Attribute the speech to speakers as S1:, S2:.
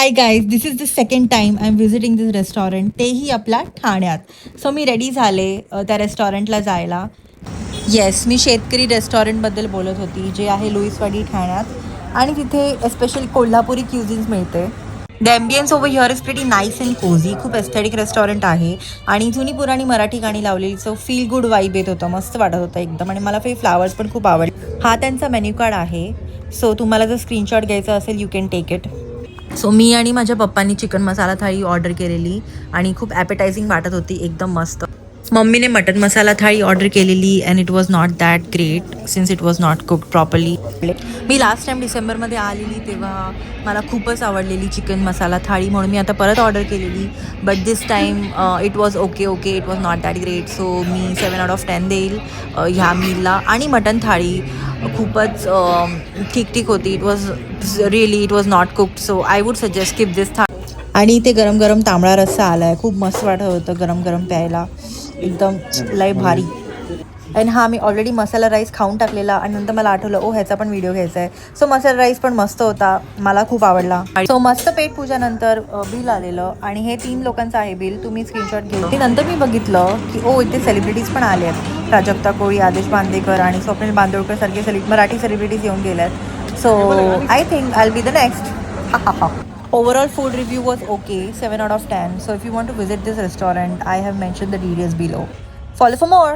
S1: High guys, this is the second time I am visiting this restaurant, तेही आपल्या ठाण्यात. So मी ready झाले त्या रेस्टॉरंटला जायला. येस, मी शेतकरी रेस्टॉरंटबद्दल बोलत होती, जे आहे लुईसवाडी ठाण्यात. आणि तिथे एस्पेशली कोल्हापुरी क्युझिन्स मिळते. The ambience over here is pretty nice and cosy. खूप एस्थेटिक रेस्टॉरंट आहे आणि जुनी पुराणी मराठी गाणी लावलेली. सो फील गुड वाईब येत होतं, मस्त वाटत होतं एकदम. आणि मला फ्लावर्स पण खूप आवडले. हा त्यांचा मेन्यू कार्ड आहे. सो तुम्हाला जर स्क्रीनशॉट घ्यायचा असेल, you can take it. So मी आणि माझ्या पप्पांनी चिकन मसाला थाळी ऑर्डर केलेली आणि खूप ॲपेटायझिंग वाटत होती, एकदम मस्त. मम्मीने मटन मसाला थाळी ऑर्डर केलेली and it was not that great since it was not cooked properly. Me last time डिसेंबरमध्ये आलेली तेव्हा मला खूपच आवडलेली चिकन मसाला थाळी, म्हणून मी आता परत ऑर्डर केलेली. But this time it was okay it was not that great. So मी 7/10 देईल ह्या मीलला. आणि मटन थाळी खूपच ठीक होती. It was not cooked. So I would suggest keep this thali. आणि इथे गरम गरम तांबडा रस्सा आला आहे, खूप मस्त वाटत होतं गरम गरम प्यायला, एकदम लय भारी. आणि हा मी ऑलरेडी मसाला राईस खाऊन टाकलेला आणि नंतर मला आठवलं ह्याचा पण व्हिडिओ घ्यायचा आहे. सो मसाला राईस पण मस्त होता, मला खूप आवडला. सो मस्त पेट पूजानंतर बिल आलेलं आणि हे 3 लोकांचं आहे बिल. तुम्ही स्क्रीनशॉट घेऊ. नंतर मी बघितलं की इथे सेलिब्रिटीज पण आले आहेत. प्राजक्ता कोळी, आदेश बांदेकर आणि स्वप्नील बांदोडकर सारखे मराठी सेलिब्रिटीज येऊन गेले आहेत. So I think I will be the next. Overall food review was okay, 7/10. So if you want to visit this restaurant, I have mentioned the details below. Follow for more.